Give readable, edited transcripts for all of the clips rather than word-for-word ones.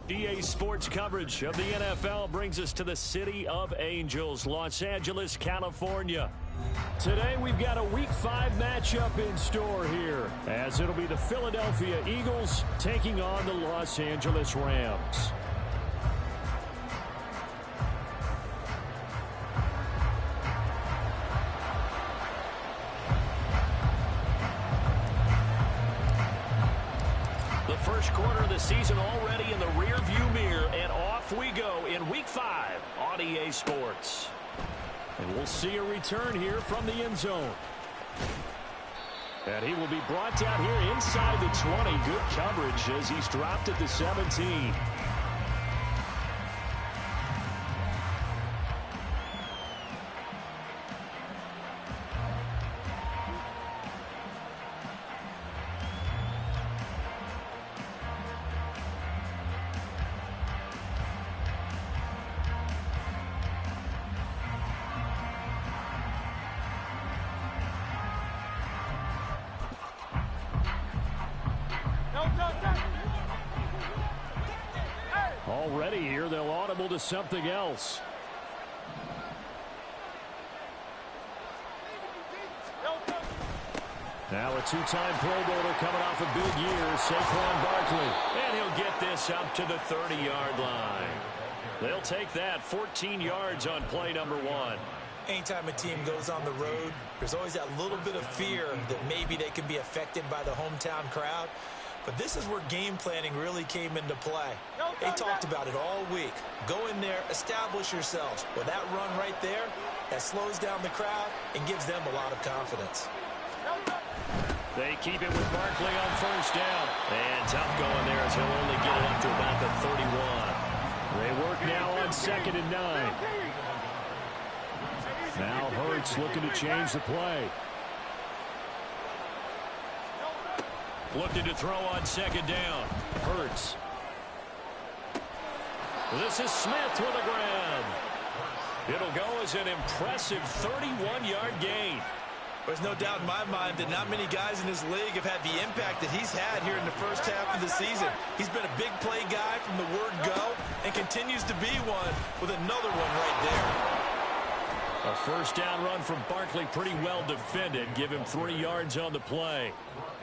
EA Sports coverage of the NFL brings us to the City of Angels, Los Angeles, California. Today we've got a Week 5 matchup in store here, as it'll be the Philadelphia Eagles taking on the Los Angeles Rams. First quarter of the season already in the rear-view mirror, and off we go in Week 5 on EA Sports. And we'll see a return here from the end zone. And he will be brought down here inside the 20. Good coverage as he's dropped at the 17. Already here, they'll audible to something else. Now a two-time Pro Bowler coming off a big year, Saquon Barkley. And he'll get this up to the 30-yard line. They'll take that 14 yards on play number 1. Anytime a team goes on the road, there's always that little bit of fear that maybe they can be affected by the hometown crowd. But this is where game planning really came into play. They talked about it all week. Go in there, establish yourselves. With that run right there, that slows down the crowd and gives them a lot of confidence. They keep it with Barkley on first down. And tough going there as he'll only get it up to about the 31. They work now on 2nd and 9. Now Hurts looking to change the play. Looking to throw on 2nd down. Hurts. This is Smith with a grab. It'll go as an impressive 31-yard gain. There's no doubt in my mind that not many guys in this league have had the impact that he's had here in the first half of the season. He's been a big play guy from the word go and continues to be one with another one right there. A first down run from Barkley, pretty well defended. Give him 3 yards on the play.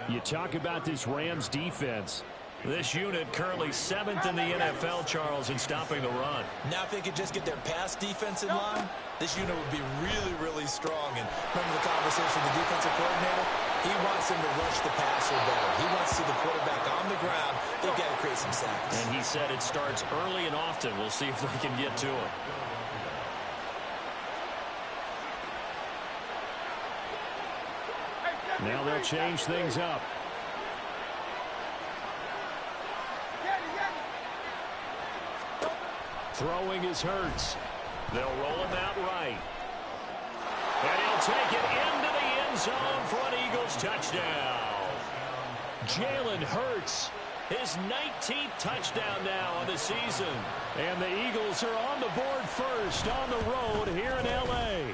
You talk about this Rams defense. This unit currently 7th in the NFL, Charles, in stopping the run. Now if they could just get their pass defense in line, this unit would be really, really strong. And remember the conversation with the defensive coordinator? He wants them to rush the passer better. He wants to see the quarterback on the ground. They've got to create some sacks. And he said it starts early and often. We'll see if they can get to him. Now they'll change things up. Throwing is Hurts. They'll roll him out right. And he'll take it into the end zone for an Eagles touchdown. Jalen Hurts, his 19th touchdown now on the season. And the Eagles are on the board first on the road here in L.A.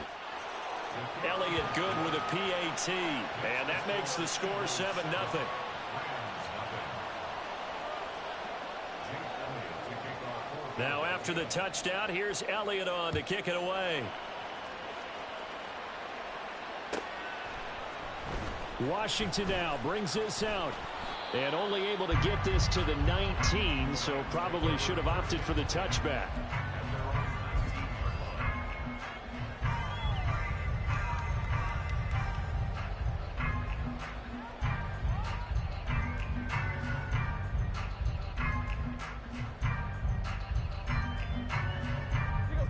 Elliott good with a PAT. And that makes the score 7-0. Now after the touchdown, here's Elliott on to kick it away. Washington now brings this out. And only able to get this to the 19, so probably should have opted for the touchback.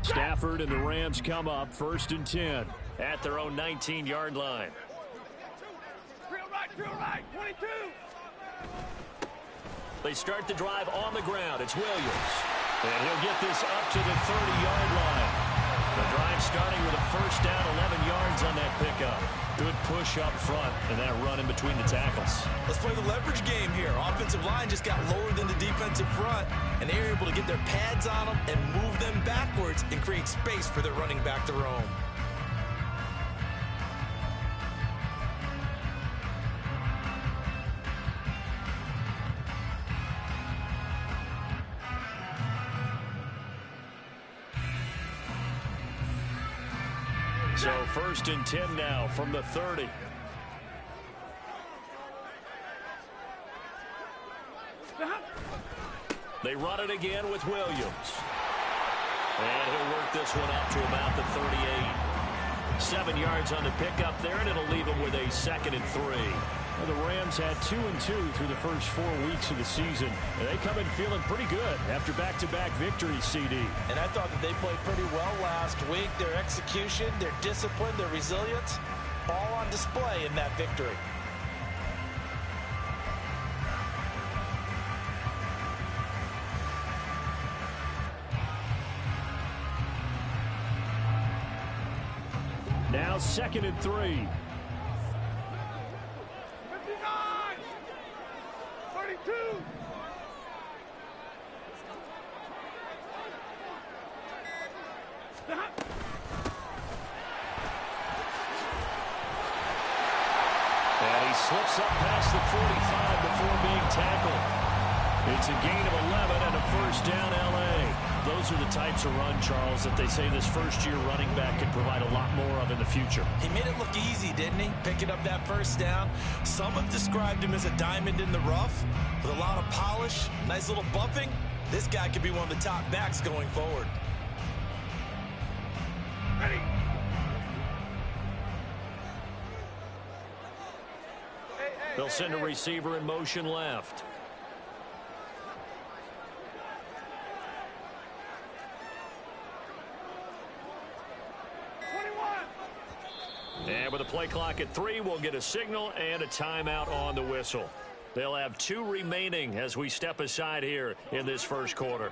Stafford and the Rams come up 1st and 10 at their own 19-yard line. Drill right, 22. They start the drive on the ground. It's Williams. And he'll get this up to the 30-yard line. The drive starting with a first down, 11 yards on that pickup. Good push up front and that run in between the tackles. Let's play the leverage game here. Offensive line just got lower than the defensive front, and they were able to get their pads on them and move them backwards and create space for their running back to roam. So 1st and 10 now from the 30. They run it again with Williams. And he'll work this one out to about the 38. 7 yards on the pickup there, and it'll leave him with a 2nd and 3. Well, the Rams had 2-2 through the first 4 weeks of the season. And they come in feeling pretty good after back-to-back victories, CD. And I thought that they played pretty well last week. Their execution, their discipline, their resilience, all on display in that victory. Now 2nd and 3. 32. And he slips up past the 45 before being tackled. It's a gain of 11 and a first down, L.A. Those are the types of run, Charles, that they say this first-year running back can provide a lot more of in the future. He made it look easy, didn't he? Picking up that first down. Some have described him as a diamond in the rough with a lot of polish, nice little bumping. This guy could be one of the top backs going forward. Ready. They'll send a receiver in motion left. And with a play clock at 3, we'll get a signal and a timeout on the whistle. They'll have 2 remaining as we step aside here in this first quarter.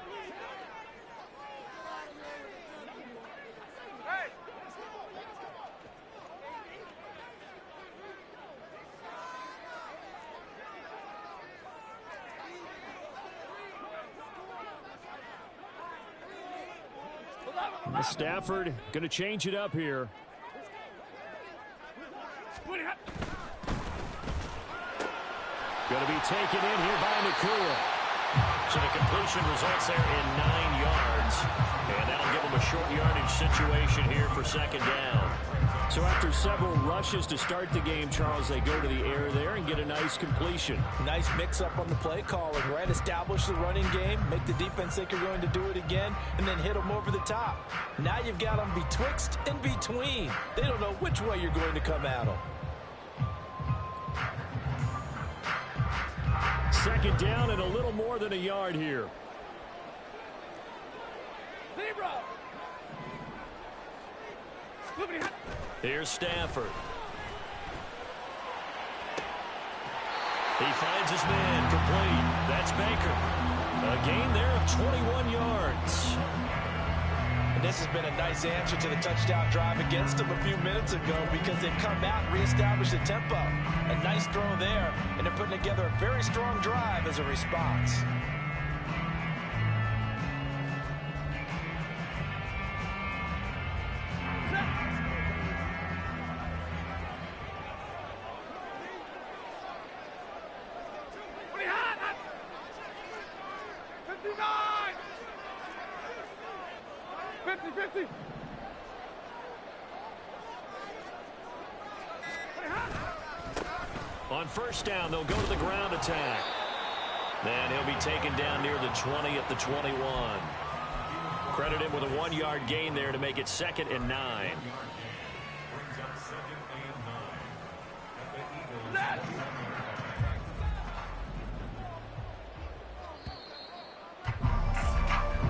Stafford going to change it up here. Going to be taken in here by Nakua. So the completion results there in 9 yards. And that'll give them a short yardage situation here for 2nd down. So after several rushes to start the game, Charles, they go to the air there and get a nice completion. Nice mix-up on the play calling, right? Establish the running game, make the defense think you're going to do it again, and then hit them over the top. Now you've got them betwixt and between. They don't know which way you're going to come at them. 2nd down and a little more than a yard here. Here's Stafford. He finds his man complete. That's Baker. A gain there of 21 yards. And this has been a nice answer to the touchdown drive against them a few minutes ago because they've come out and reestablished the tempo. A nice throw there, and they're putting together a very strong drive as a response. On first down, they'll go to the ground attack. And he'll be taken down near the 20 at the 21. Credit him with a 1-yard gain there to make it 2nd and 9.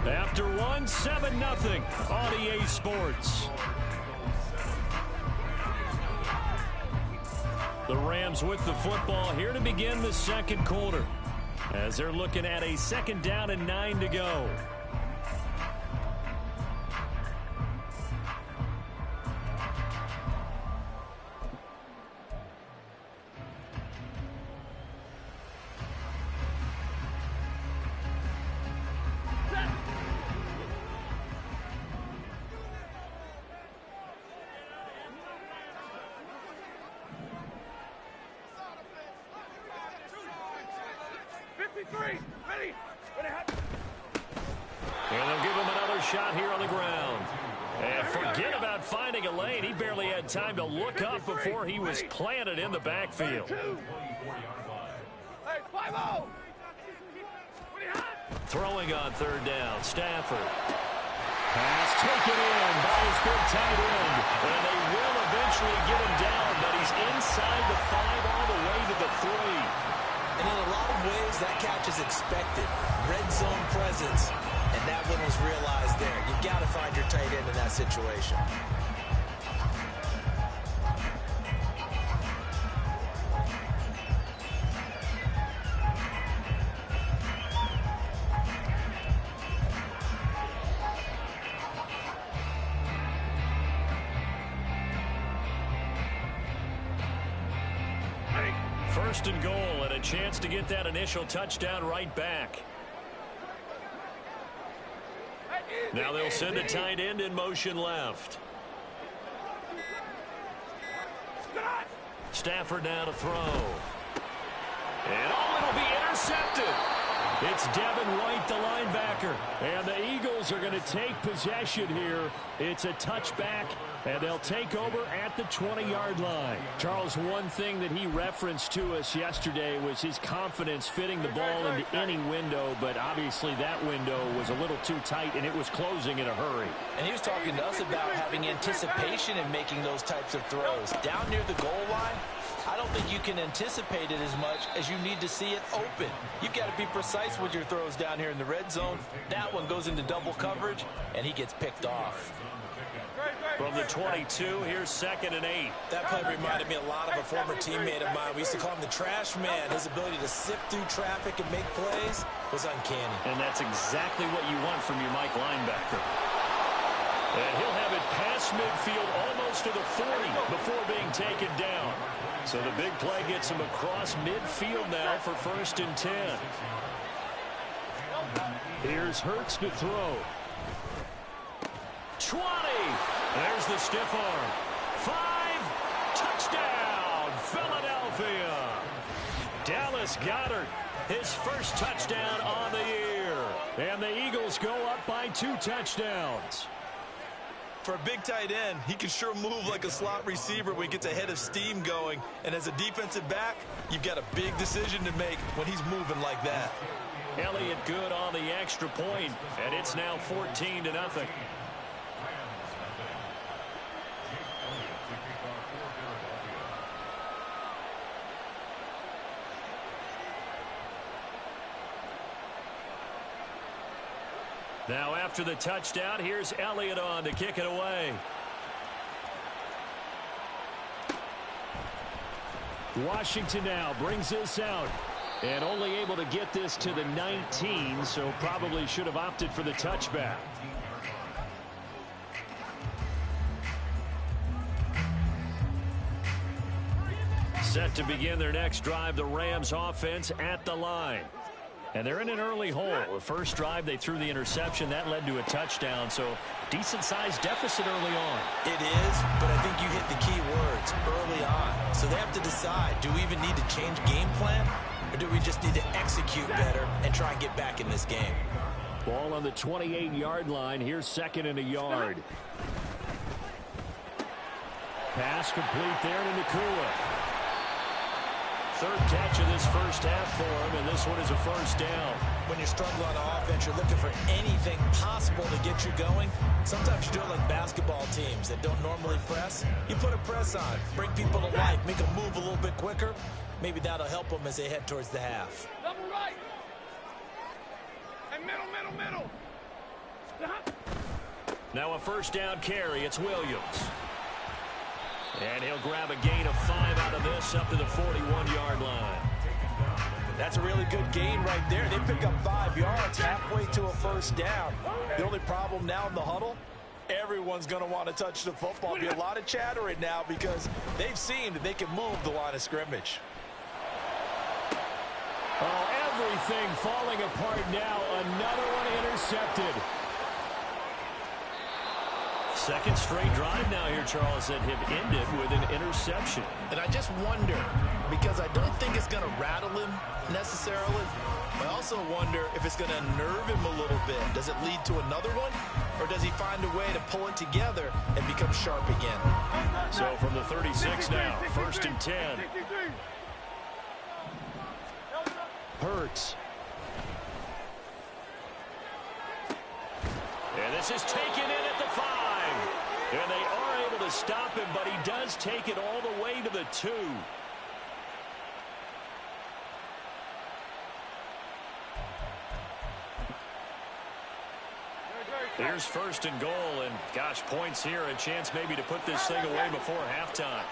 After one, 7-0 on EA Sports. The Rams with the football here to begin the second quarter, as they're looking at a 2nd down and 9 to go. And they'll give him another shot here on the ground. And forget about finding a lane. He barely had time to look up before he was planted in the backfield. Throwing on 3rd down, Stafford. Pass taken in by his big tight end. And they will eventually get him down, but he's inside the 5 all the way to the 3. And in a lot of ways, that catch is expected. Red zone presence, and that one was realized there. You've got to find your tight end in that situation. First and goal, and a chance to get that initial touchdown right back. Now they'll send a tight end in motion left. Stafford now to throw. And it'll be intercepted. It's Devin White, the linebacker. And the Eagles are going to take possession here. It's a touchback, and they'll take over at the 20-yard line. Charles, one thing that he referenced to us yesterday was his confidence fitting the ball into any window, but obviously that window was a little too tight, and it was closing in a hurry. And he was talking to us about having anticipation in making those types of throws. Down near the goal line, I don't think you can anticipate it as much as you need to see it open. You've got to be precise with your throws down here in the red zone. That one goes into double coverage, and he gets picked off. From the 22, here's 2nd and 8. That play reminded me a lot of a former teammate of mine. We used to call him the trash man. His ability to sift through traffic and make plays was uncanny. And that's exactly what you want from your Mike linebacker. And he'll have it past midfield almost to the 40 before being taken down. So the big play gets him across midfield now for 1st and 10. Here's Hurts to throw. 20. There's the stiff arm. 5. Touchdown, Philadelphia. Dallas Goedert, his first touchdown on the year. And the Eagles go up by 2 touchdowns. For a big tight end, he can sure move like a slot receiver when he gets a head of steam going. And as a defensive back, you've got a big decision to make when he's moving like that. Elliott good on the extra point, and it's now 14-0. Now after the touchdown, here's Elliott on to kick it away. Washington now brings this out. And only able to get this to the 19, so probably should have opted for the touchback. Set to begin their next drive, the Rams offense at the line. And they're in an early hole. The first drive, they threw the interception. That led to a touchdown, so decent-sized deficit early on. It is, but I think you hit the key words, early on. So they have to decide, do we even need to change game plan? Or do we just need to execute better and try and get back in this game? Ball on the 28-yard line. Here's second and a yard. Pass complete there to Nakua. Third catch of this first half for him, and this one is a first down. When you struggle on offense, you're looking for anything possible to get you going. Sometimes you do it like basketball teams that don't normally press. You put a press on, bring people to life, make them move a little bit quicker. Maybe that'll help them as they head towards the half. Double right. And middle. Now a first down carry. It's Williams. And he'll grab a gain of 5 out of this up to the 41-yard line. That's a really good gain right there. They pick up 5 yards halfway to a first down. The only problem now in the huddle, everyone's going to want to touch the football. There'll be a lot of chatter right now because they've seen that they can move the line of scrimmage. Oh, everything falling apart now. Another one intercepted. Second straight drive now here, Charles, that have ended with an interception. And I just wonder, because I don't think it's going to rattle him necessarily, but I also wonder if it's going to nerve him a little bit. Does it lead to another one, or does he find a way to pull it together and become sharp again? So from the 36 now, first and 10. Hurts. And this is taken in at the 5. And they are able to stop him, but he does take it all the way to the 2. Here's first and goal, and gosh, points here, a chance maybe to put this thing away before halftime.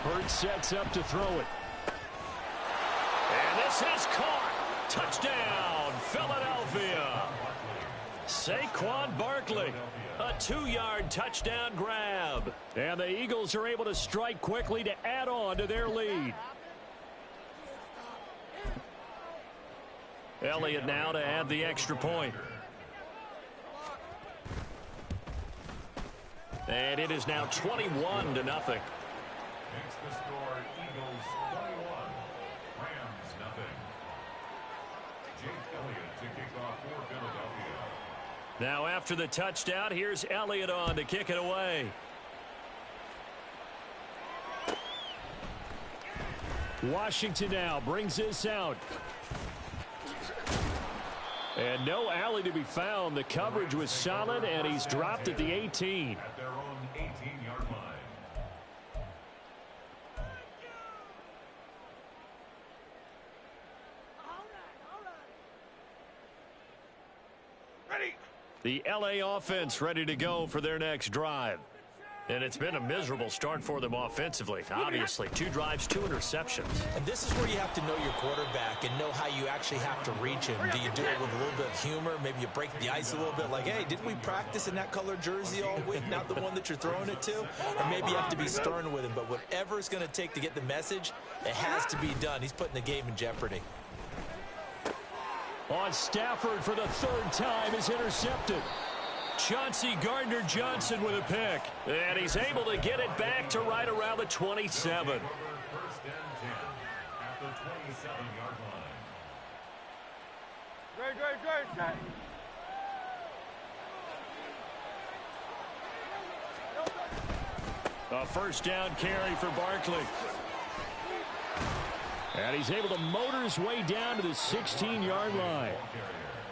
Hurts sets up to throw it. And this is caught. Touchdown, Philadelphia. Saquon Barkley, a 2-yard touchdown grab. And the Eagles are able to strike quickly to add on to their lead. Elliott now to add the extra point. And it is now 21-0. Makes the score Eagles 21, Rams nothing. Jake Elliott to kick off for Philadelphia. Now after the touchdown, here's Elliott on to kick it away. Washington now brings this out. And no alley to be found. The coverage was solid, and he's dropped at the 18. At their own 18-yard line. Ready. The LA offense ready to go for their next drive. And it's been a miserable start for them offensively. Obviously, 2 drives, 2 interceptions. And this is where you have to know your quarterback and know how you actually have to reach him. Do you do it with a little bit of humor? Maybe you break the ice a little bit like, hey, didn't we practice in that colored jersey all week, not the one that you're throwing it to? Or maybe you have to be stern with him. But whatever it's going to take to get the message, it has to be done. He's putting the game in jeopardy. On Stafford for the 3rd time is intercepted. Chauncey Gardner-Johnson with a pick. And he's able to get it back to right around the 27. First and 10 at the 27-yard line. Great. A first down carry for Barkley. And he's able to motor his way down to the 16-yard line.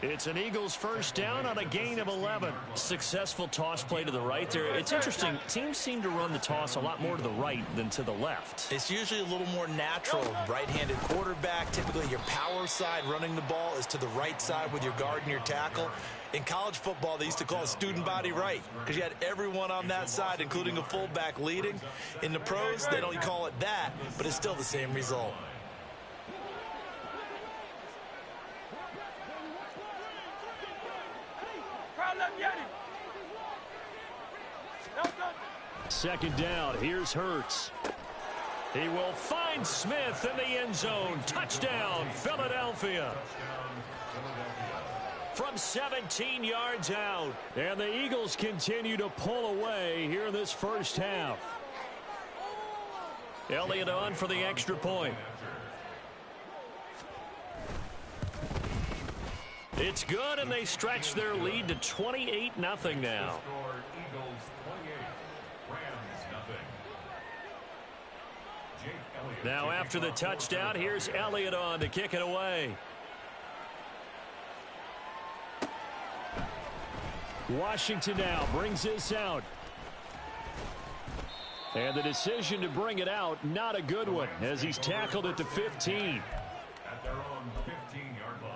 It's an Eagles first down on a gain of 11. Successful toss play to the right there. It's interesting. Teams seem to run the toss a lot more to the right than to the left. It's usually a little more natural. Right-handed quarterback, typically your power side running the ball is to the right side with your guard and your tackle. In college football, they used to call it student body right because you had everyone on that side, including a fullback leading. In the pros, they don't call it that, but it's still the same result. Second down. Here's Hurts. He will find Smith in the end zone. Touchdown, Philadelphia. From 17 yards out. And the Eagles continue to pull away here in this first half. Elliott on for the extra point. It's good, and they stretch their lead to 28-0 now. Score Eagles 28, Rams nothing. Jake Elliott. Now after the touchdown, here's Elliott on to kick it away. Washington now brings this out. And the decision to bring it out, not a good one, as he's tackled at the 15. At their own 15-yard line.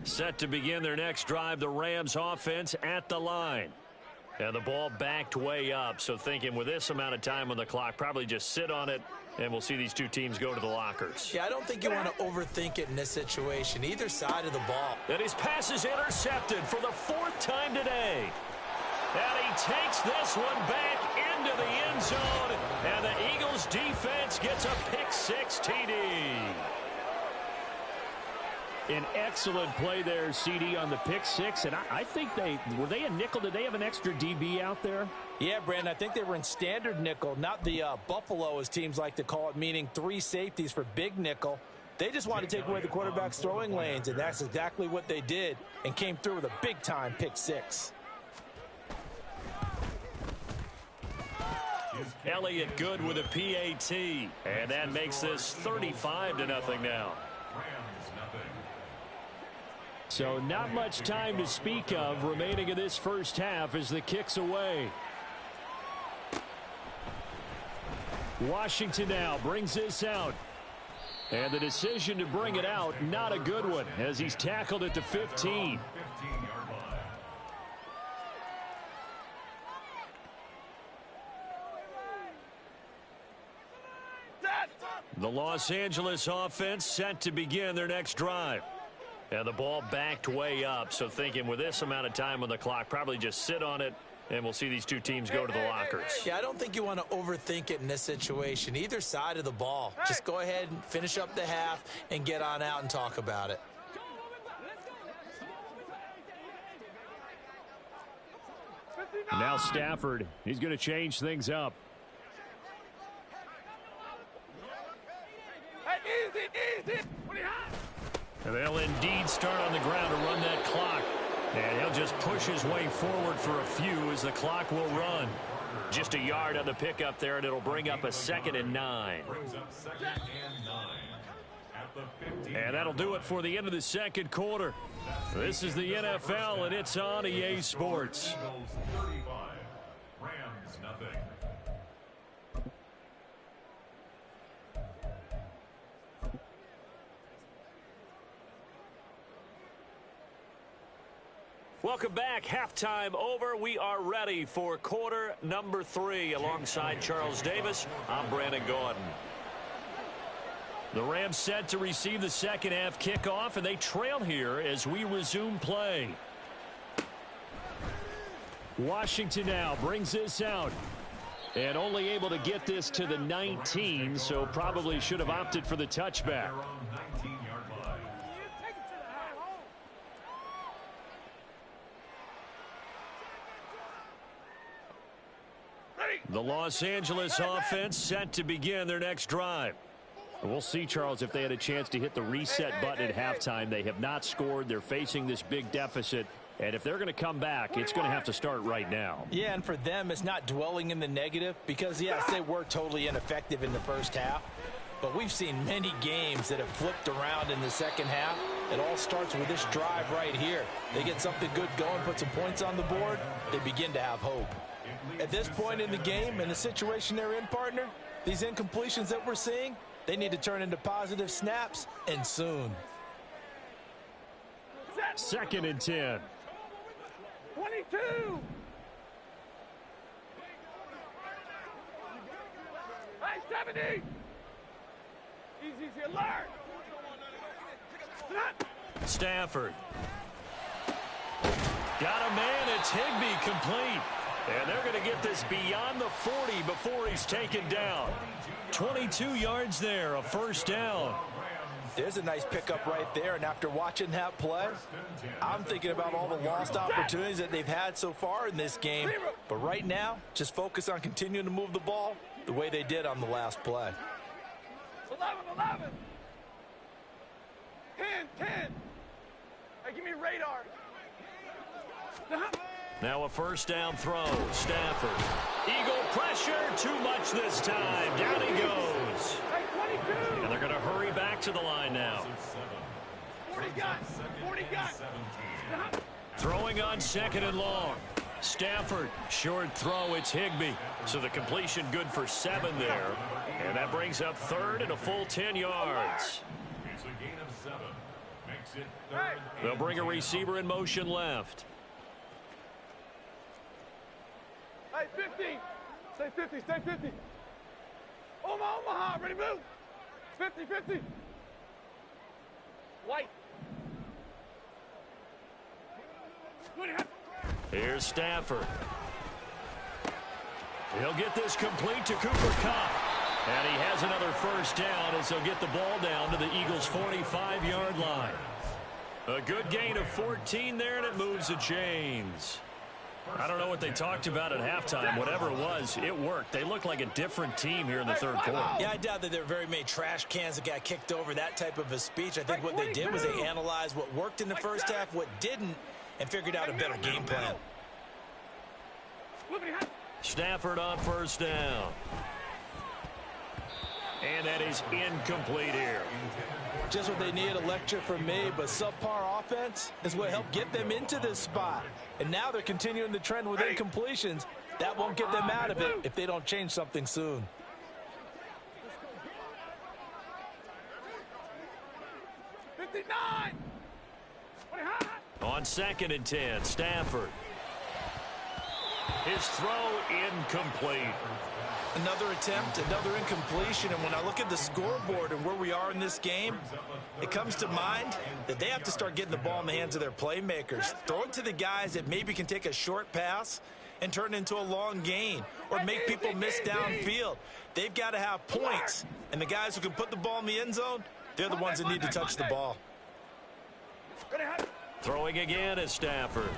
Set to begin their next drive, the Rams offense at the line. And the ball backed way up, so thinking with this amount of time on the clock, probably just sit on it, and we'll see these two teams go to the lockers. Yeah, I don't think you want to overthink it in this situation, either side of the ball. And his pass is intercepted for the fourth time today. And he takes this one back into the end zone, and the Eagles defense gets a pick-6 TD. An excellent play there, CD, on the pick-6, and I think were they a nickel? Did they have an extra DB out there? Yeah, Brandon, I think they were in standard nickel, not the Buffalo, as teams like to call it, meaning 3 safeties for big nickel. They just wanted to take away the quarterback's throwing lanes, and that's exactly what they did, and came through with a big-time pick-6. Elliott good with a PAT, and that makes this 35-0 now. So not much time to speak of remaining in this first half as the kick's away. Washington now brings this out. And the decision to bring it out, not a good one, as he's tackled at the 15. The Los Angeles offense set to begin their next drive. And the ball backed way up, so thinking with this amount of time on the clock, probably just sit on it, and we'll see these two teams go to the lockers. Yeah, I don't think you want to overthink it in this situation, either side of the ball. Just go ahead and finish up the half and get on out and talk about it. Now Stafford, he's going to change things up. Easy. And they'll indeed start on the ground to run that clock. And he'll just push his way forward for a few as the clock will run. Just a yard on the pickup there, and it'll bring up a 2nd and 9. And that'll do it for the end of the second quarter. This is the NFL, and it's on EA Sports. Rams nothing. Welcome back. Halftime over. We are ready for quarter number 3. Alongside Charles Davis, I'm Brandon Gordon. The Rams set to receive the second half kickoff, and they trail here as we resume play. Washington now brings this out. And only able to get this to the 19, so probably should have opted for the touchback. The Los Angeles offense set to begin their next drive. We'll see, Charles, if they had a chance to hit the reset button at halftime. They have not scored. They're facing this big deficit. And if they're going to come back, it's going to have to start right now. Yeah, and for them, it's not dwelling in the negative because, yes, they were totally ineffective in the first half. But we've seen many games that have flipped around in the second half. It all starts with this drive right here. They get something good going, put some points on the board, they begin to have hope. At this point in the game, in the situation they're in, partner, these incompletions that we're seeing, they need to turn into positive snaps, and soon. 2nd and 10. 22. Hey, 70. Easy, alert. Stafford. Got a man. It's Higbee complete. And they're going to get this beyond the 40 before he's taken down. 22 yards there, a first down. There's a nice pickup right there, and after watching that play, I'm thinking about all the lost opportunities that they've had so far in this game. But right now, just focus on continuing to move the ball the way they did on the last play. 11. 10. Hey, give me radar. Now a first down throw. Stafford. Eagle pressure. Too much this time. Down he goes. Hey, 22. And they're going to hurry back to the line now. 40 guns. Throwing on second and long. Stafford. Short throw. It's Higbee. So the completion good for 7 there. And that brings up third and a full 10 yards. It's a gain of 7. Makes it third. They'll bring a receiver in motion left. Hey, 50. Stay 50. Omaha, ready to move. 50. White. Here's Stafford. He'll get this complete to Cooper Kupp. And he has another first down as he'll get the ball down to the Eagles' 45-yard line. A good gain of 14 there, and it moves the chains. I don't know what they talked about at halftime. Whatever it was, it worked. They looked like a different team here in the third quarter. Yeah, I doubt that there were very many trash cans that got kicked over, that type of a speech. I think what they did was they analyzed what worked in the first half, what didn't, and figured out a better game plan. Stafford on first down. And that is incomplete here. Just what they needed, a lecture from me, but subpar offense is what helped get them into this spot. And now they're continuing the trend with incompletions. That won't get them out of it if they don't change something soon. On 2nd and 10, Stafford. His throw incomplete. Another attempt, another incompletion, and when I look at the scoreboard and where we are in this game, it comes to mind that they have to start getting the ball in the hands of their playmakers. Throw it to the guys that maybe can take a short pass and turn it into a long gain or make people miss downfield. They've got to have points, and the guys who can put the ball in the end zone, they're the ones that need to touch the ball. Throwing again is Stafford.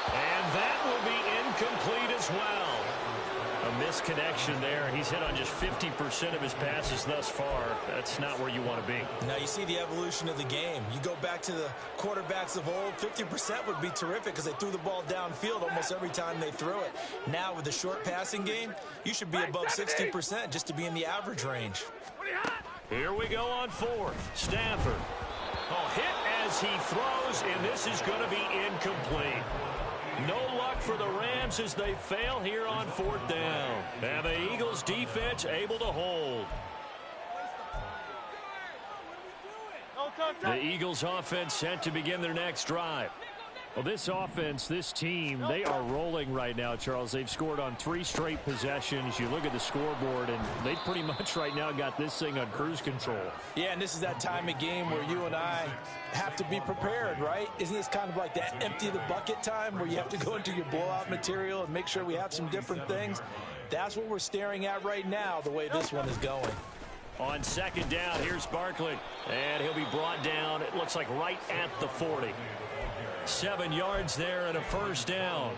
And that will be incomplete as well. A misconnection there. He's hit on just 50% of his passes thus far. That's not where you want to be. Now you see the evolution of the game. You go back to the quarterbacks of old, 50% would be terrific because they threw the ball downfield almost every time they threw it. Now with the short passing game, you should be above 60% just to be in the average range. Here we go on 4th. Stafford. Oh, hit as he throws, and this is going to be incomplete. No luck for the Rams as they fail here on 4th down. And the Eagles defense able to hold. The Eagles offense set to begin their next drive. Well, this offense, this team, they are rolling right now, Charles. They've scored on 3 straight possessions. You look at the scoreboard, and they pretty much right now got this thing on cruise control. Yeah, and this is that time of game where you and I have to be prepared, right? Isn't this kind of like that empty the bucket time where you have to go into your blowout material and make sure we have some different things? That's what we're staring at right now, the way this one is going. On 2nd down, here's Barkley. And he'll be brought down, it looks like right at the 40. 7 yards there and a first down.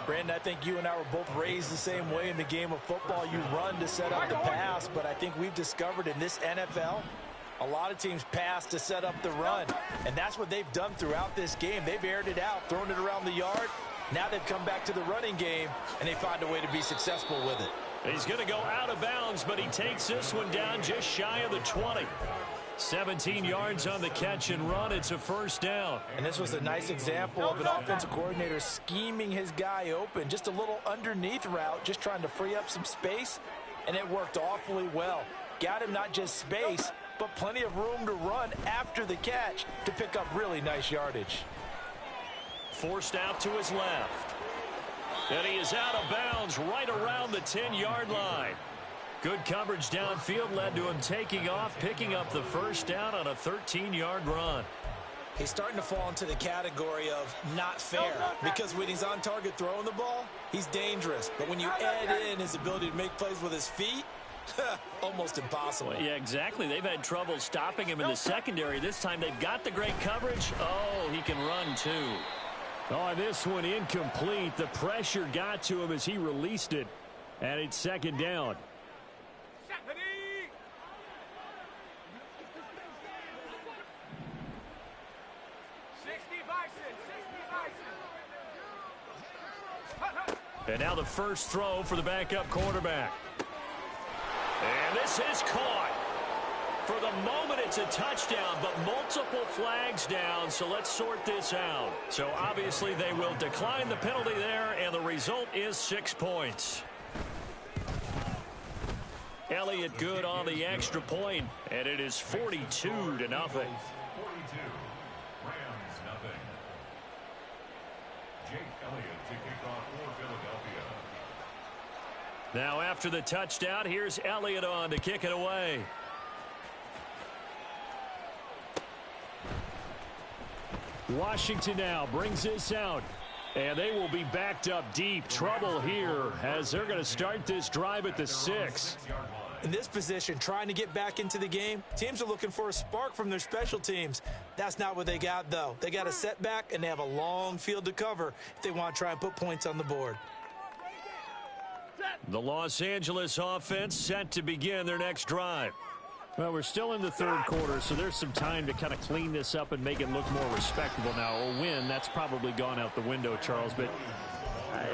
Brandon, I think you and I were both raised the same way in the game of football. You run to set up the pass, but I think we've discovered in this NFL, a lot of teams pass to set up the run. And that's what they've done throughout this game. They've aired it out, thrown it around the yard. Now they've come back to the running game, and they find a way to be successful with it. He's going to go out of bounds, but he takes this one down just shy of the 20. 17 yards on the catch and run. It's a first down. And this was a nice example of an offensive coordinator scheming his guy open. Just a little underneath route, just trying to free up some space, and it worked awfully well. Got him not just space, but plenty of room to run after the catch to pick up really nice yardage. Forced out to his left. And he is out of bounds right around the 10-yard line. Good coverage downfield led to him taking off, picking up the first down on a 13-yard run. He's starting to fall into the category of not fair because when he's on target throwing the ball, he's dangerous. But when you add in his ability to make plays with his feet, Almost impossible. Yeah, exactly. They've had trouble stopping him in the secondary. This time they've got the great coverage. Oh, he can run too. Oh, this one incomplete. The pressure got to him as he released it. And it's second down. And now the first throw for the backup quarterback. And this is caught. For the moment, it's a touchdown, but multiple flags down, so let's sort this out. So obviously they will decline the penalty there, and the result is 6 points. Elliott good on the extra point, and it is 42-0. 42. Rams, nothing. Jake Elliott to kick off for Philadelphia. Now after the touchdown, here's Elliott on to kick it away. Washington now brings this out. And they will be backed up deep. Trouble here as they're going to start this drive at the 6. In this position, trying to get back into the game, teams are looking for a spark from their special teams. That's not what they got, though. They got a setback, and they have a long field to cover if they want to try and put points on the board. The Los Angeles offense set to begin their next drive. Well, we're still in the third quarter, so there's some time to kind of clean this up and make it look more respectable now. A win, that's probably gone out the window, Charles, but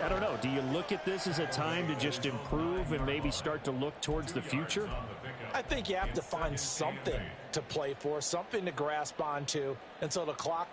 I don't know. Do you look at this as a time to just improve and maybe start to look towards the future? I think you have to find something to play for, something to grasp onto until the clock.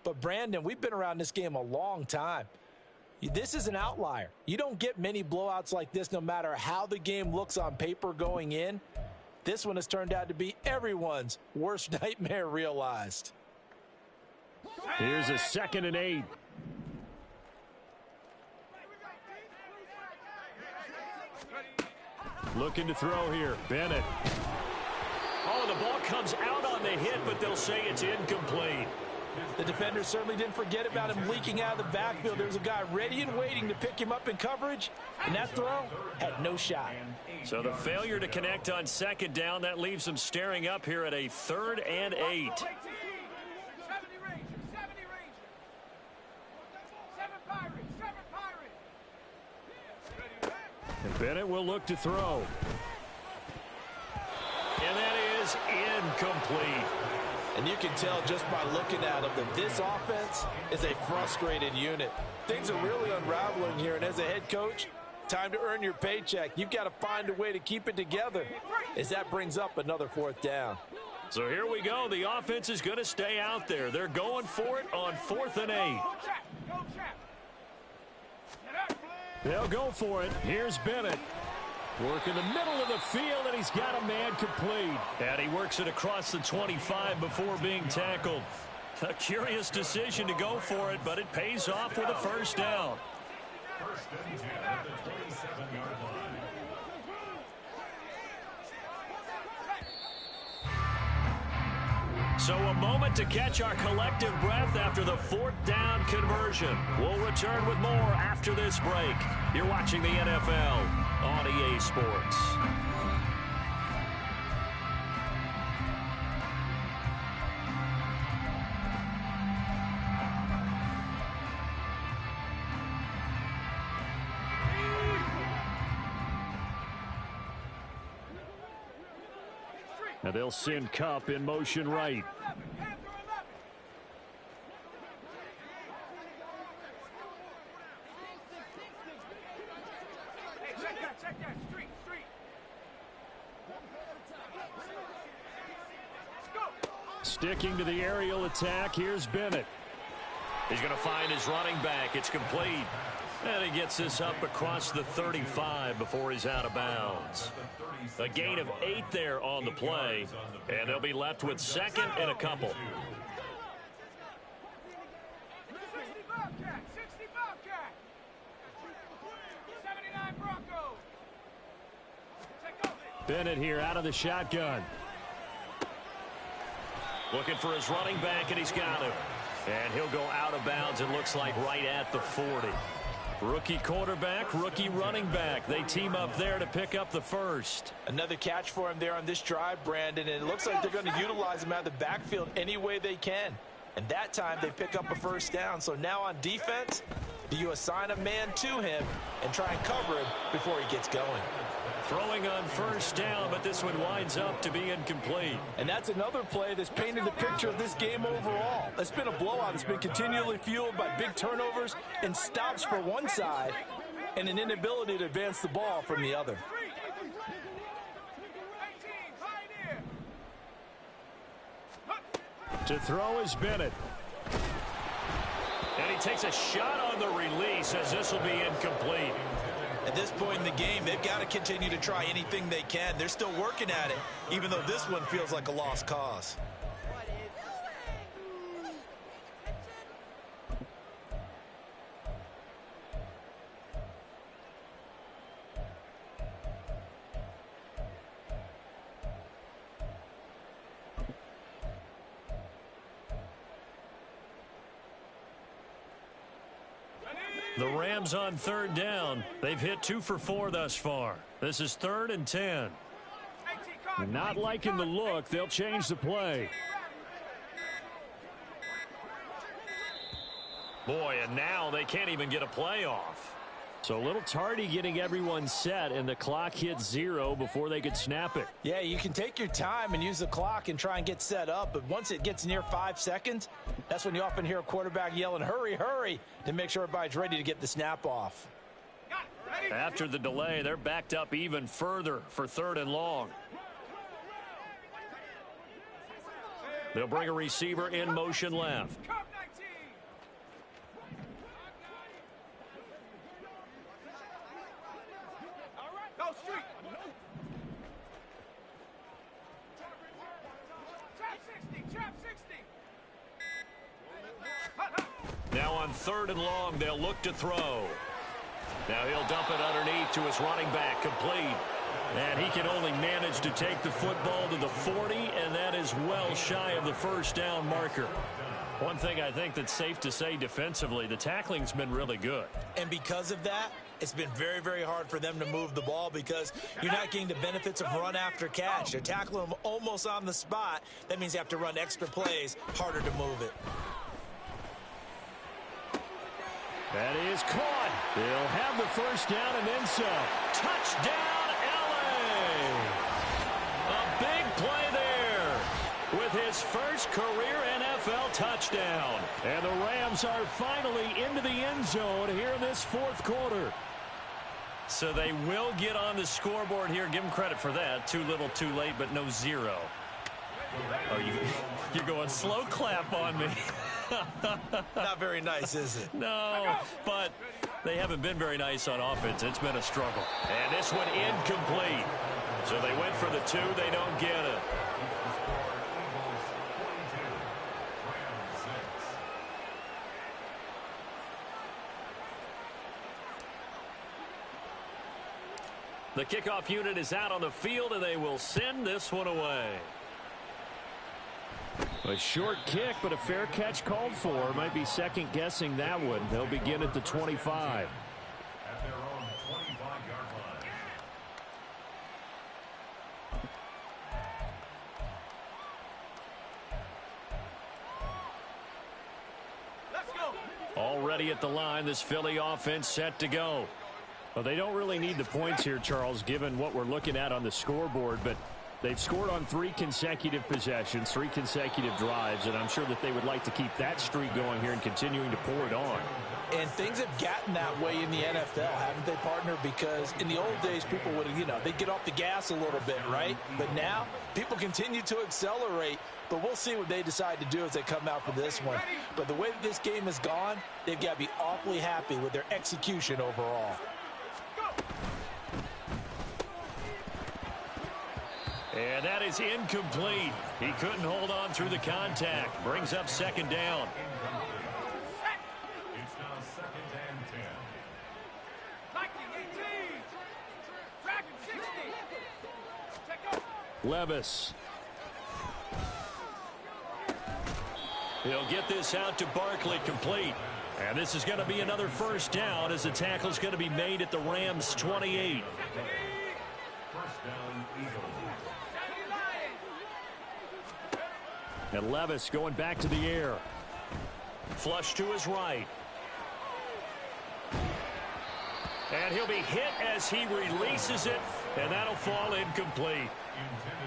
But, Brandon, we've been around this game a long time. This is an outlier. You don't get many blowouts like this no matter how the game looks on paper going in. This one has turned out to be everyone's worst nightmare realized. Here's a 2nd and 8. Looking to throw here. Bennett. Oh, the ball comes out on the hit, but they'll say it's incomplete. The defender certainly didn't forget about him leaking out of the backfield. There was a guy ready and waiting to pick him up in coverage, and that throw had no shot. So the failure to connect on 2nd down, that leaves them staring up here at a 3rd and 8. And Bennett will look to throw. And that is incomplete. And you can tell just by looking at them that this offense is a frustrated unit. Things are really unraveling here, and as a head coach, time to earn your paycheck. You've got to find a way to keep it together as that brings up another 4th down. So here we go. The offense is going to stay out there. They're going for it on 4th and 8. They'll go for it. Here's Bennett. Work in the middle of the field, and he's got a man complete. And he works it across the 25 before being tackled. A curious decision to go for it, but it pays off with a first down. First and 10 at the 27-yard line. So a moment to catch our collective breath after the fourth down conversion. We'll return with more after this break. You're watching the NFL on EA Sports. And they'll send Kupp in motion right. Check that. Street. Sticking to the aerial attack, here's Bennett. He's going to find his running back. It's complete. And he gets this up across the 35 before he's out of bounds. A gain of 8 there on the play, and they'll be left with second and a couple. 60 Bobcat. 79 Broncos. Bennett here out of the shotgun. Looking for his running back, and he's got him. And he'll go out of bounds, it looks like, right at the 40. Rookie quarterback, rookie running back. They team up there to pick up the first. Another catch for him there on this drive, Brandon, and it looks like they're going to utilize him out of the backfield any way they can. And that time they pick up a first down. So now on defense, do you assign a man to him and try and cover him before he gets going? Throwing on first down, but this one winds up to be incomplete. And that's another play that's painted the picture of this game overall. It's been a blowout. It's been continually fueled by big turnovers and stops for one side and an inability to advance the ball from the other. To throw is Bennett. And he takes a shot on the release as this will be incomplete. At this point in the game, they've got to continue to try anything they can. They're still working at it, even though this one feels like a lost cause. The Rams on third down. They've hit 2 for 4 thus far. This is 3rd and 10. Not liking the look. They'll change the play. Boy, and now they can't even get a play off. So a little tardy getting everyone set, and the clock hits 0 before they could snap it. Yeah, you can take your time and use the clock and try and get set up, but once it gets near 5 seconds, that's when you often hear a quarterback yelling, hurry, hurry, to make sure everybody's ready to get the snap off. After the delay, they're backed up even further for 3rd and long. They'll bring a receiver in motion left. Now on 3rd and long, they'll look to throw. Now he'll dump it underneath to his running back, complete. And he can only manage to take the football to the 40, and that is well shy of the first down marker. One thing I think that's safe to say defensively, the tackling's been really good. And because of that, it's been very, very hard for them to move the ball because you're not getting the benefits of run after catch. They're tackling them almost on the spot. That means you have to run extra plays, harder to move it. That is caught. They'll have the first down and then some. Touchdown, L.A. A big play there with his first career NFL touchdown. And the Rams are finally into the end zone here in this 4th quarter. So they will get on the scoreboard here. Give them credit for that. Too little, too late, but no 0. Oh, you're going slow clap on me. Not very nice, is it? No, but they haven't been very nice on offense. It's been a struggle. And this one incomplete. So they went for the 2. They don't get it. The kickoff unit is out on the field, and they will send this one away. A short kick, but a fair catch called for. Might be second-guessing that one. They'll begin at the 25. At their own 25-yard line. Let's go. Already at the line, this Philly offense set to go. Well, they don't really need the points here, Charles, given what we're looking at on the scoreboard, but they've scored on 3 consecutive possessions, 3 consecutive drives, and I'm sure that they would like to keep that streak going here and continuing to pour it on. And things have gotten that way in the NFL, haven't they, partner? Because in the old days, people would, they'd get off the gas a little bit, right? But now, people continue to accelerate, but we'll see what they decide to do as they come out for this one. But the way that this game has gone, they've got to be awfully happy with their execution overall. And that is incomplete. He couldn't hold on through the contact. Brings up second down. It's now 2nd and 10. Viking 18. Dragon 60. Check up. Levis. He'll get this out to Barkley, complete. And this is going to be another first down as the tackle's going to be made at the Rams' 28. First down, Eagles. And Levis going back to the air. Flush to his right. And he'll be hit as he releases it, and that'll fall incomplete.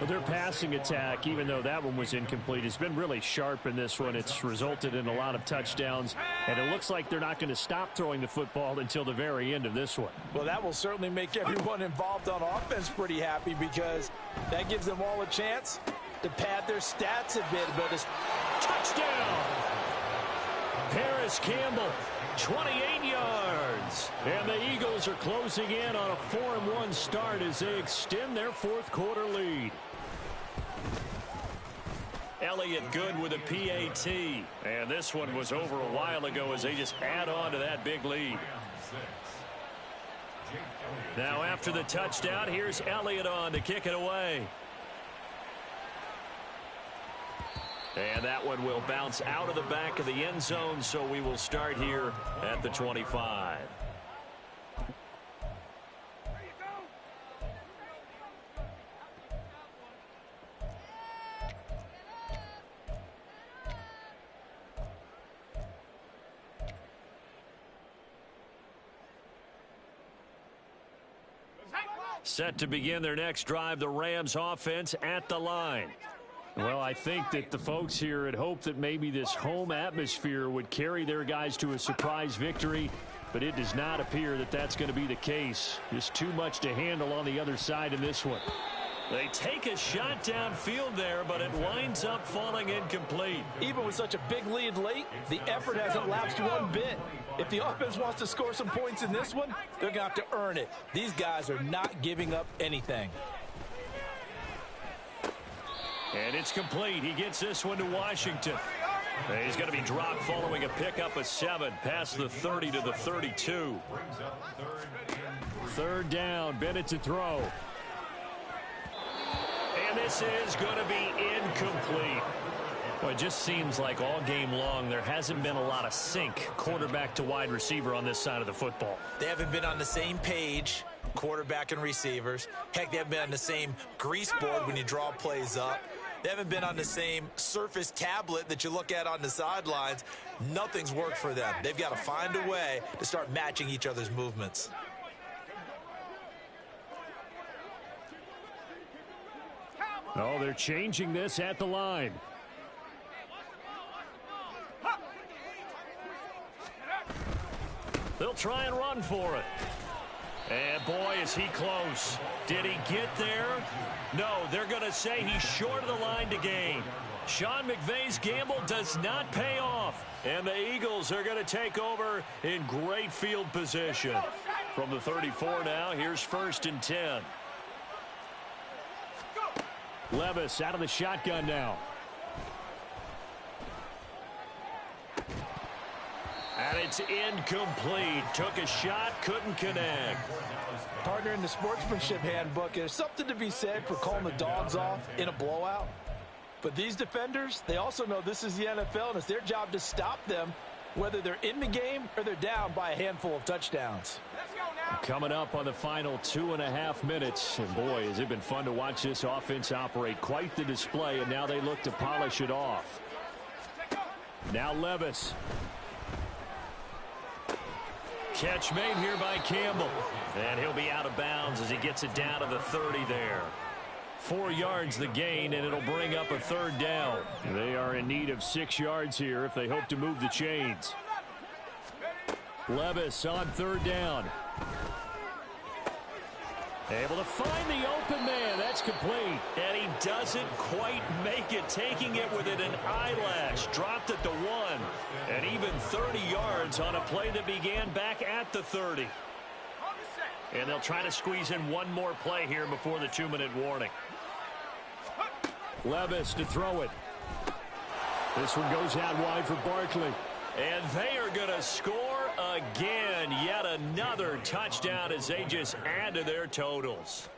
But their passing attack, even though that one was incomplete, has been really sharp in this one. It's resulted in a lot of touchdowns, and it looks like they're not going to stop throwing the football until the very end of this one. Well, that will certainly make everyone involved on offense pretty happy because that gives them all a chance to pad their stats a bit. But it's touchdown! Paris Campbell, 28 yards. And the Eagles are closing in on a 4-1 start as they extend their fourth quarter lead. Elliott good with a PAT. And this one was over a while ago as they just add on to that big lead. Now after the touchdown, here's Elliott on to kick it away. And that one will bounce out of the back of the end zone, so we will start here at the 25. Set to begin their next drive, the Rams offense at the line. Well, I think that the folks here had hoped that maybe this home atmosphere would carry their guys to a surprise victory, but it does not appear that that's going to be the case. Just too much to handle on the other side in this one. They take a shot downfield there, but it winds up falling incomplete. Even with such a big lead late, the effort hasn't lapsed one bit. If the offense wants to score some points in this one, they're going to have to earn it. These guys are not giving up anything. And it's complete. He gets this one to Washington. He's going to be dropped following a pickup of 7 past the 30 to the 32. Third down, Bennett to throw. And this is going to be incomplete. Well, it just seems like all game long there hasn't been a lot of sync quarterback to wide receiver on this side of the football. They haven't been on the same page, quarterback and receivers. Heck, they haven't been on the same grease board when you draw plays up. They haven't been on the same surface tablet that you look at on the sidelines. Nothing's worked for them. They've got to find a way to start matching each other's movements. Oh, they're changing this at the line. They'll try and run for it. And boy, is he close. Did he get there? No, they're going to say he's short of the line to gain. Sean McVay's gamble does not pay off. And the Eagles are going to take over in great field position. From the 34 now, here's 1st and 10. Levis out of the shotgun now. And it's incomplete. Took a shot, couldn't connect. Partner, in the sportsmanship handbook, there's something to be said for calling the dogs off in a blowout. But these defenders, they also know this is the NFL, and it's their job to stop them, whether they're in the game or they're down by a handful of touchdowns. Let's go now. Coming up on the final 2.5 minutes. And boy, has it been fun to watch this offense operate. Quite the display, and now they look to polish it off. Now Levis. Catch made here by Campbell. And he'll be out of bounds as he gets it down to the 30 there. 4 yards the gain, and it'll bring up a third down. They are in need of 6 yards here if they hope to move the chains. Levis on third down. Able to find the open man. That's complete. And he doesn't quite make it. Taking it within an eyelash. Dropped at the 1. And even 30 yards on a play that began back at the 30. And they'll try to squeeze in one more play here before the 2-minute warning. Levis to throw it. This one goes out wide for Barkley. And they are going to score again. Yet another touchdown as they just add to their totals.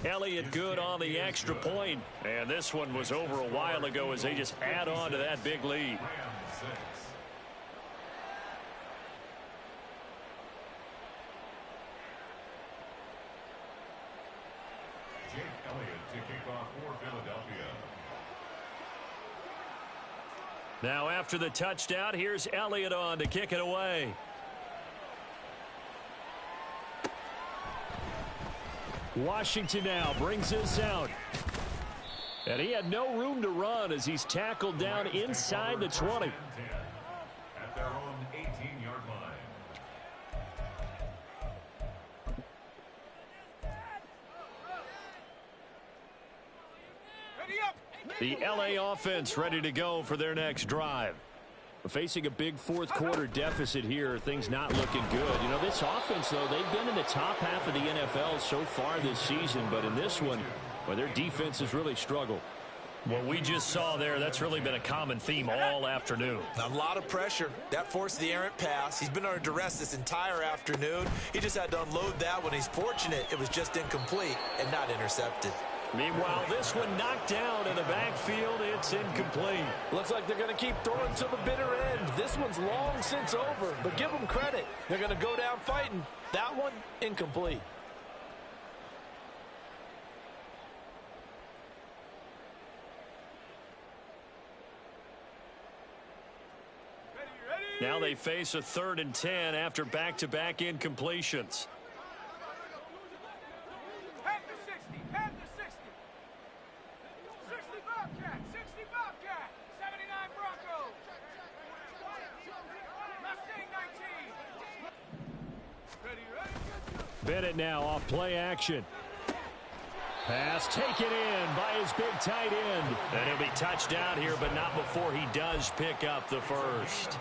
Elliott good on the extra point. And this one was over a while ago as they just add on to that big lead. Now after the touchdown, here's Elliott on to kick it away. Washington now brings this out. And he had no room to run as he's tackled down inside the 20. At their own 18-yard line. Ready up. The LA offense ready to go for their next drive. Facing a big fourth quarter deficit here, things not looking good. You know, this offense, though, they've been in the top half of the NFL so far this season, but in this one, well, their defense has really struggled. What we just saw there, that's really been a common theme all afternoon. A lot of pressure. That forced the errant pass. He's been under duress this entire afternoon. He just had to unload that one. He's fortunate it was just incomplete and not intercepted. Meanwhile, this one knocked down in the backfield. It's incomplete. Looks like they're going to keep throwing to the bitter end. This one's long since over, but give them credit. They're going to go down fighting. That one, incomplete. Now they face a 3rd and 10 after back-to-back incompletions. Head to 60. Head to 60. 60 Bobcat. 60 Bobcat. 79 Bronco. Mustang 19. Ready, ready. Bennett now off play action. Pass taken in by his big tight end. And he'll be touched down here, but not before he does pick up the first.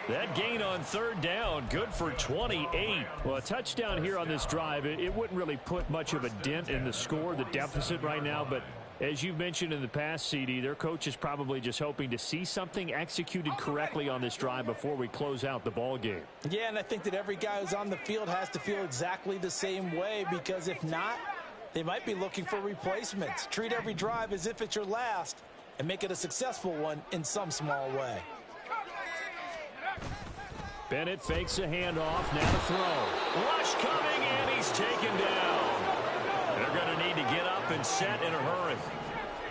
That gain on 3rd down, good for 28. Well, a touchdown here on this drive, it wouldn't really put much of a dent in the score, the deficit right now. But as you've mentioned in the past, CD, their coach is probably just hoping to see something executed correctly on this drive before we close out the ball game. Yeah, and I think that every guy who's on the field has to feel exactly the same way, because if not, they might be looking for replacements. Treat every drive as if it's your last and make it a successful one in some small way. Bennett fakes a handoff, now to throw. Rush coming, and he's taken down. They're going to need to get up and set in a hurry.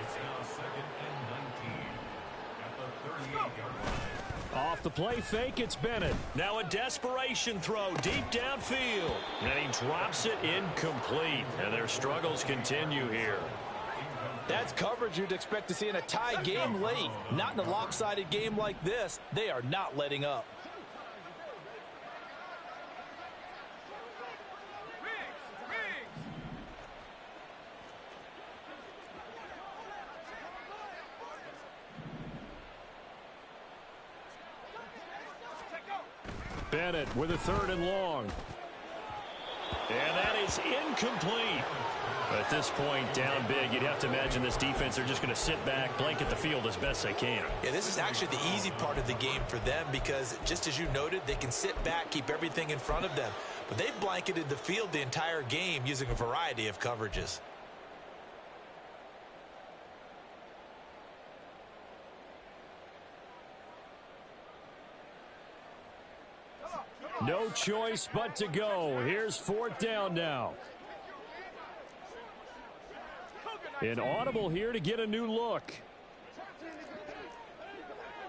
It's now 2nd and 19 at the 38-yard line. Off the play fake, it's Bennett. Now a desperation throw deep downfield. And he drops it incomplete. And their struggles continue here. That's coverage you'd expect to see in a tie game late. Not in a lopsided game like this. They are not letting up. Bennett with a 3rd and long. And that is incomplete. At this point, down big, you'd have to imagine this defense are just going to sit back, blanket the field as best they can. Yeah, this is actually the easy part of the game for them because, just as you noted, they can sit back, keep everything in front of them. But they've blanketed the field the entire game using a variety of coverages. No choice but to go. Here's 4th down now. An audible here to get a new look.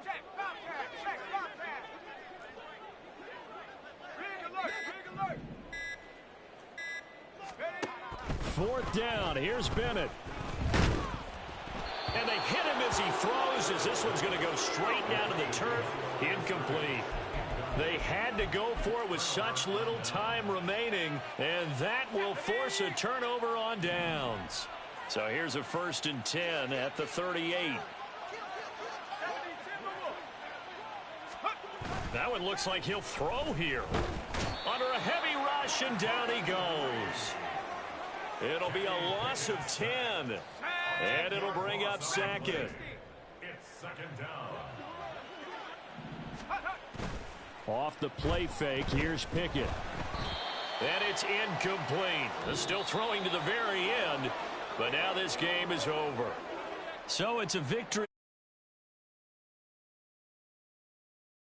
Check, Bobcat, check, Bobcat. Big alert, big alert. Ready? 4th down. Here's Bennett. And they hit him as he throws, as this one's going to go straight down to the turf. Incomplete. They had to go for it with such little time remaining, and that will force a turnover on downs. So here's a 1st and 10 at the 38. That one looks like he'll throw here. Under a heavy rush, and down he goes. It'll be a loss of 10, and it'll bring up 2nd. It's 2nd down. Off the play fake, here's Pickett. And it's incomplete. Still throwing to the very end, but now this game is over. So it's a victory.